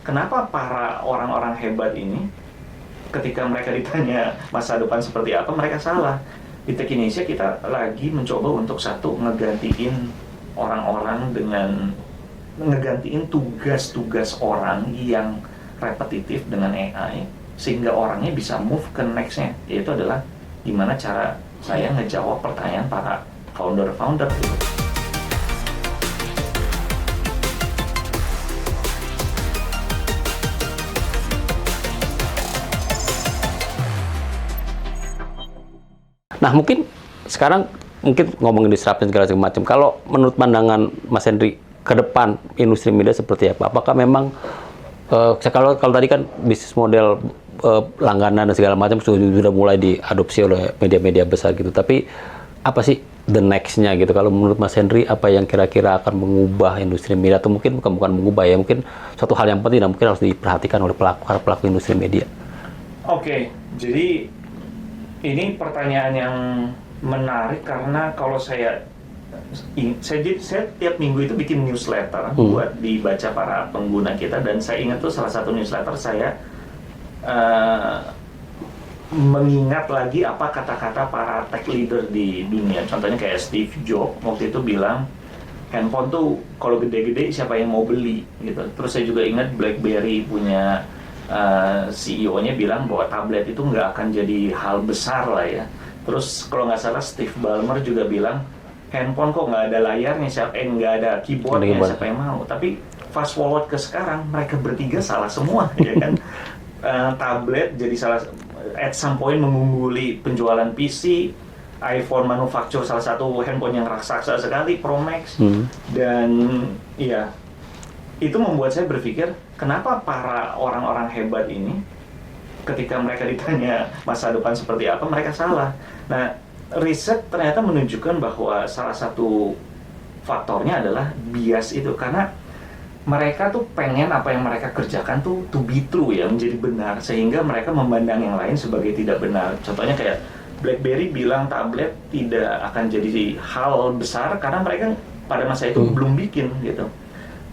kenapa para orang-orang hebat ini ketika mereka ditanya masa depan seperti apa, mereka salah. Di Tech Indonesia kita lagi mencoba untuk satu, ngegantiin orang-orang dengan ngegantiin tugas-tugas orang yang repetitif dengan AI, sehingga orangnya bisa move ke next-nya, yaitu adalah gimana cara saya ngejawab pertanyaan para founder-founder gitu. Nah, mungkin sekarang ngomongin disruption segala macam. Kalau menurut pandangan Mas Henry ke depan industri media seperti apa? Apakah memang kalau tadi kan bisnis model langganan dan segala macam sudah mulai diadopsi oleh media-media besar gitu. Tapi apa sih the next-nya gitu? Kalau menurut Mas Henry, apa yang kira-kira akan mengubah industri media, atau mungkin bukan mengubah ya, mungkin suatu hal yang penting dan mungkin harus diperhatikan oleh pelaku industri media? Oke, jadi ini pertanyaan yang menarik karena kalau saya tiap minggu itu bikin newsletter buat dibaca para pengguna kita, dan saya ingat tuh salah satu newsletter saya mengingat lagi apa kata-kata para tech leader di dunia. Contohnya kayak Steve Jobs waktu itu bilang handphone tuh kalau gede-gede siapa yang mau beli gitu. Terus saya juga ingat BlackBerry punya CEO-nya bilang bahwa tablet itu nggak akan jadi hal besar lah ya. Terus kalau nggak salah Steve Ballmer juga bilang handphone kok nggak ada layarnya, nggak ada keyboardnya, siapa yang mau. Tapi fast forward ke sekarang, mereka bertiga salah semua ya kan. Tablet jadi at some point mengungguli penjualan PC. iPhone manufacture salah satu handphone yang raksasa sekali, Pro Max. Dan ya, itu membuat saya berpikir, kenapa para orang-orang hebat ini ketika mereka ditanya masa depan seperti apa, mereka salah. Nah, riset ternyata menunjukkan bahwa salah satu faktornya adalah bias itu, karena mereka tuh pengen apa yang mereka kerjakan tuh to be true ya, menjadi benar, sehingga mereka memandang yang lain sebagai tidak benar. Contohnya kayak BlackBerry bilang tablet tidak akan jadi hal besar karena mereka pada masa itu belum bikin gitu.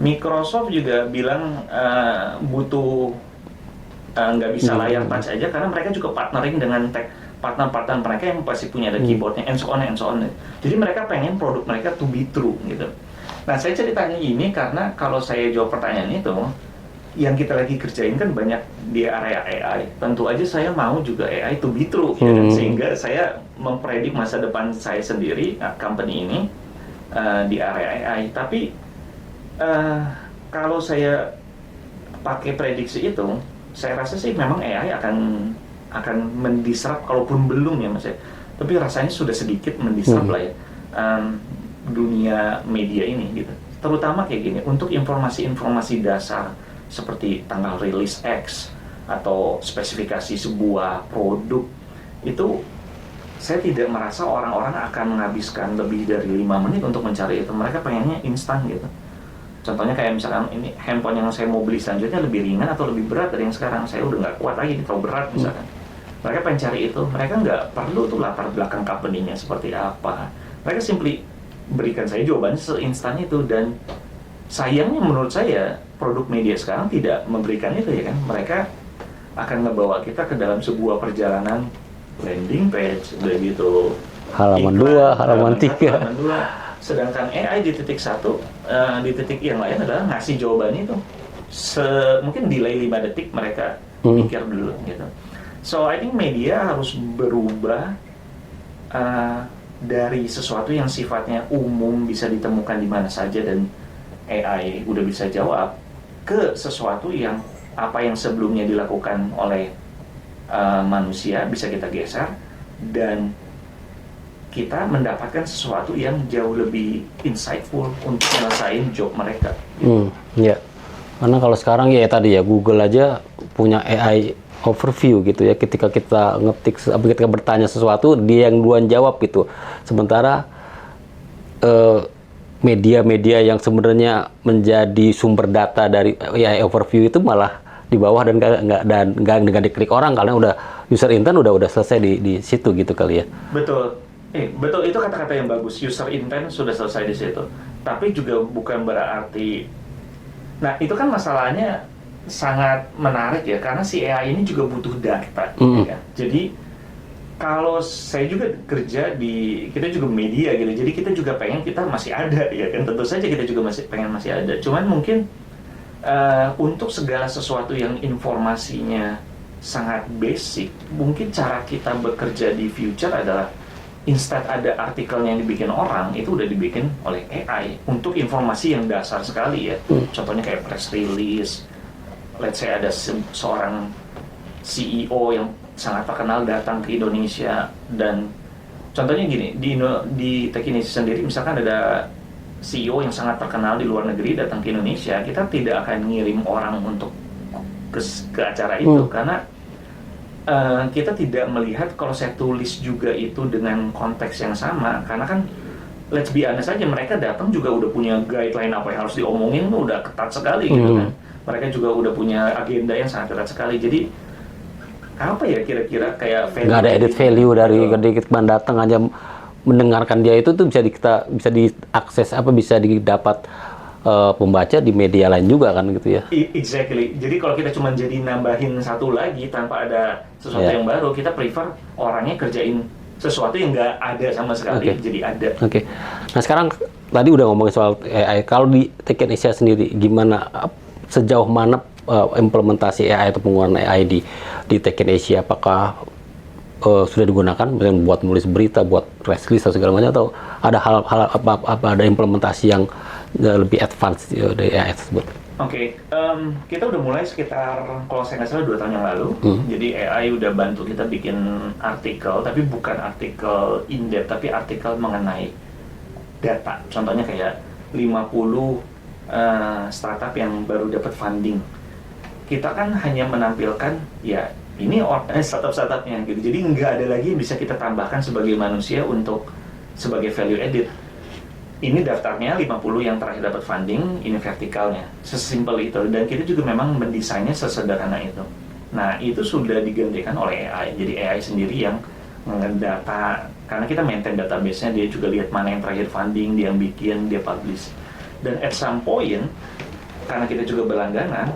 Microsoft juga bilang butuh nggak bisa layar touch aja karena mereka juga partnering dengan partner-partner mereka yang pasti punya ada keyboardnya, and so on. Jadi mereka pengen produk mereka to be true gitu. Nah, saya ceritanya ini karena kalau saya jawab pertanyaan itu, yang kita lagi kerjain kan banyak di area AI. Tentu aja saya mau juga AI to be true ya, kan? Sehingga saya mempredik masa depan saya sendiri, company ini di area AI. Tapi kalau saya pakai prediksi itu, saya rasa sih memang AI akan mendisrupt, kalaupun belum ya Mas ya. Tapi rasanya sudah sedikit mendisrupt lah ya dunia media ini gitu. Terutama kayak gini, untuk informasi-informasi dasar seperti tanggal rilis X atau spesifikasi sebuah produk, itu saya tidak merasa orang-orang akan menghabiskan lebih dari 5 menit untuk mencari itu. Mereka pengennya instan gitu. Contohnya kayak misalkan ini handphone yang saya mau beli selanjutnya lebih ringan atau lebih berat dari yang sekarang. Saya udah nggak kuat lagi, terlalu berat misalkan. Mereka pengen cari itu. Mereka nggak perlu tuh latar belakang company-nya seperti apa. Mereka simply berikan saya jawabannya seinstan itu. Dan sayangnya menurut saya produk media sekarang tidak memberikan itu ya kan. Mereka akan ngebawa kita ke dalam sebuah perjalanan landing page, udah gitu halaman iklan, 2, halaman 3. halaman 2. Sedangkan AI di titik 1, di titik yang lain adalah ngasih jawabannya itu mungkin delay 5 detik mereka mikir dulu gitu. So I think media harus berubah dari sesuatu yang sifatnya umum bisa ditemukan di mana saja dan AI udah bisa jawab, ke sesuatu yang apa yang sebelumnya dilakukan oleh manusia bisa kita geser dan kita mendapatkan sesuatu yang jauh lebih insightful untuk menyelesaikan job mereka. Ya, karena kalau sekarang ya tadi ya Google aja punya AI overview gitu ya. Ketika kita ketika bertanya sesuatu, dia yang duluan jawab gitu. Sementara media-media yang sebenarnya menjadi sumber data dari AI overview itu malah di bawah dan nggak diklik orang karena udah user intent udah selesai di situ gitu kali ya. Betul. Betul, itu kata-kata yang bagus. User intent sudah selesai di situ. Tapi juga bukan berarti. Nah, itu kan masalahnya sangat menarik ya, karena si AI ini juga butuh data. Ya. Jadi kalau saya juga kerja kita juga media gitu, jadi kita juga pengen kita masih ada ya kan, tentu saja kita juga pengen masih ada. Cuman mungkin untuk segala sesuatu yang informasinya sangat basic, mungkin cara kita bekerja di future adalah instead ada artikelnya yang dibikin orang, itu udah dibikin oleh AI untuk informasi yang dasar sekali ya. Contohnya kayak press release, let's say ada seorang CEO yang sangat terkenal datang ke Indonesia, dan contohnya gini, di Tech Indonesia sendiri misalkan ada CEO yang sangat terkenal di luar negeri datang ke Indonesia, kita tidak akan ngirim orang untuk ke acara itu karena kita tidak melihat kalau saya tulis juga itu dengan konteks yang sama, karena kan let's be honest aja, mereka datang juga udah punya guideline apa yang harus diomongin, udah ketat sekali gitu kan. Mereka juga udah punya agenda yang sangat ketat sekali. Jadi apa ya kira-kira kayak value, nggak ada edit value dari ketika datang aja mendengarkan dia itu tuh bisa bisa diakses, bisa didapat pembaca di media lain juga kan gitu ya. Exactly. Jadi kalau kita cuma jadi nambahin satu lagi tanpa ada sesuatu yang baru, kita prefer orangnya kerjain sesuatu yang nggak ada sama sekali jadi ada. Oke. Nah sekarang tadi udah ngomongin soal AI. Kalau di Tech Indonesia sendiri gimana, sejauh mana implementasi AI atau penggunaan AI di Tech Indonesia? Apakah sudah digunakan misalnya buat nulis berita, buat press release atau segala macam, atau ada hal-hal ada implementasi yang lebih advance dari AI tersebut? Oke, kita udah mulai sekitar, kalau saya nggak salah 2 tahun yang lalu. Jadi AI udah bantu kita bikin artikel, tapi bukan artikel in-depth, tapi artikel mengenai data. Contohnya kayak 50 startup yang baru dapat funding. Kita kan hanya menampilkan, ya ini startup-startupnya gitu. Jadi nggak ada lagi yang bisa kita tambahkan sebagai manusia untuk sebagai value edit. Ini daftarnya 50 yang terakhir dapat funding, ini vertikalnya. Sesimpel itu, dan kita juga memang mendesainnya sesederhana itu. Nah, itu sudah digantikan oleh AI. Jadi AI sendiri yang ngedata, karena kita maintain database-nya, dia juga lihat mana yang terakhir funding, dia yang bikin, dia publish. Dan at some point, karena kita juga berlangganan,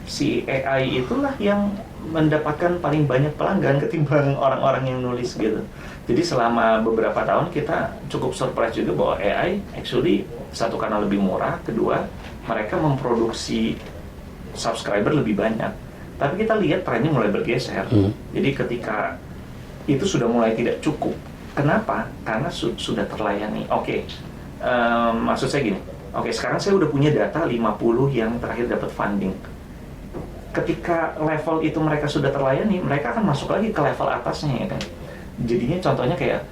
si AI itulah yang mendapatkan paling banyak pelanggan ketimbang orang-orang yang nulis gitu. Jadi selama beberapa tahun kita cukup surprise juga bahwa AI actually, satu, karena lebih murah, kedua mereka memproduksi subscriber lebih banyak. Tapi kita lihat trennya mulai bergeser. Jadi ketika itu sudah mulai tidak cukup, kenapa? Karena sudah terlayani. Maksud saya gini, sekarang saya udah punya data 50 yang terakhir dapat funding. Ketika level itu mereka sudah terlayani, mereka akan masuk lagi ke level atasnya ya kan. Jadinya contohnya kayak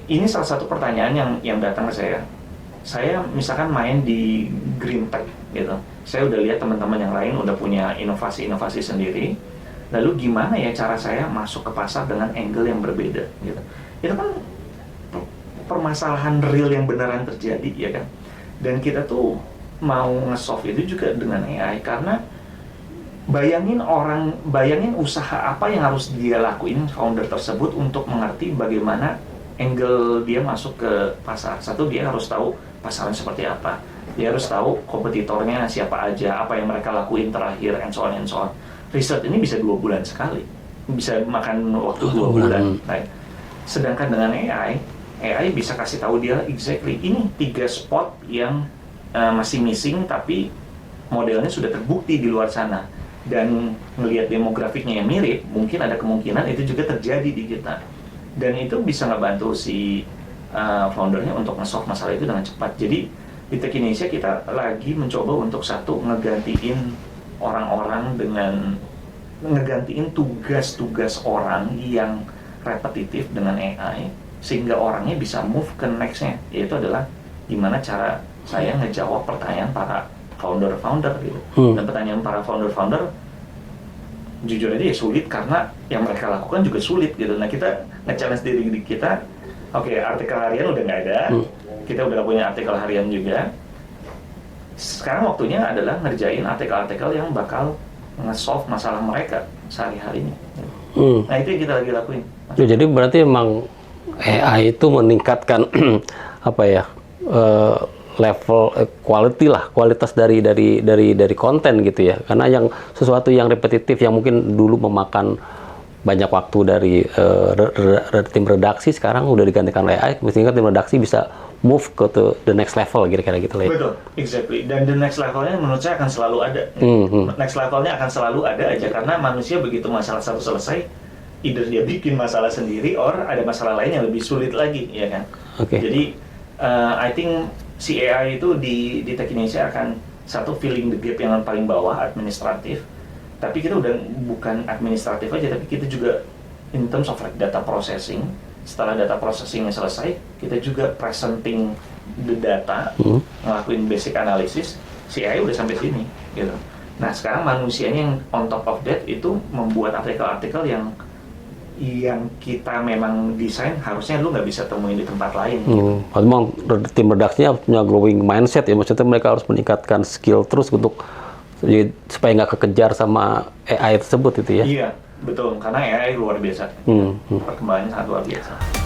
ini salah satu pertanyaan yang datang ke saya. Saya misalkan main di green tech gitu. Saya udah lihat teman-teman yang lain udah punya inovasi-inovasi sendiri. Lalu gimana ya cara saya masuk ke pasar dengan angle yang berbeda gitu. Itu kan permasalahan real yang beneran terjadi ya kan. Dan kita tuh mau nge-solve itu juga dengan AI, karena bayangin usaha apa yang harus dia lakuin founder tersebut untuk mengerti bagaimana angle dia masuk ke pasar. Satu, dia harus tahu pasarnya seperti apa, dia harus tahu kompetitornya siapa aja, apa yang mereka lakuin terakhir, and so on. Riset ini bisa 2 bulan sekali, bisa makan waktu 2 bulan. Right? Sedangkan dengan AI bisa kasih tahu dia exactly ini 3 spot yang masih missing, tapi modelnya sudah terbukti di luar sana. Dan melihat demografiknya yang mirip, mungkin ada kemungkinan itu juga terjadi di kita. Dan itu bisa ngebantu si foundernya untuk nge-solve masalah itu dengan cepat. Jadi di Tech Indonesia kita lagi mencoba untuk satu, ngegantiin orang-orang dengan ngegantiin tugas-tugas orang yang repetitif dengan AI, sehingga orangnya bisa move ke next-nya, yaitu adalah gimana cara saya ngejawab pertanyaan para founder gitu. Dan pertanyaan para founder jujur aja ya sulit, karena yang mereka lakukan juga sulit gitu. Nah, kita nge-challenge diri kita, artikel harian udah nggak ada, kita udah punya artikel harian juga. Sekarang waktunya adalah ngerjain artikel-artikel yang bakal nge-solve masalah mereka sehari-harinya. Nah, itu yang kita lagi lakuin. Ya, jadi berarti memang AI itu meningkatkan level quality lah, kualitas dari konten gitu ya. Karena yang sesuatu yang repetitif yang mungkin dulu memakan banyak waktu dari tim redaksi, sekarang udah digantikan AI, sehingga tim redaksi bisa move ke the next level kira-kira gitu lah. Betul, exactly. Dan the next levelnya menurut saya akan selalu ada. Next levelnya akan selalu ada aja karena manusia begitu masalah satu selesai, either dia bikin masalah sendiri or ada masalah lain yang lebih sulit lagi, ya kan? Oke. Jadi I think si AI itu di Tech Indonesia akan satu filling the gap yang paling bawah administratif. Tapi kita udah bukan administratif aja, tapi kita juga in terms of like data processing. Setelah data processingnya selesai, kita juga presenting the data, ngelakuin basic analysis. Si AI udah sampai sini, gitu. Nah sekarang manusianya yang on top of that itu membuat artikel-artikel yang kita memang desain harusnya lu nggak bisa temuin di tempat lain. Memang tim redaksinya punya growing mindset ya, maksudnya mereka harus meningkatkan skill terus untuk supaya nggak kekejar sama AI tersebut itu ya. Iya, betul. Karena AI luar biasa. Perkembangannya sangat luar biasa.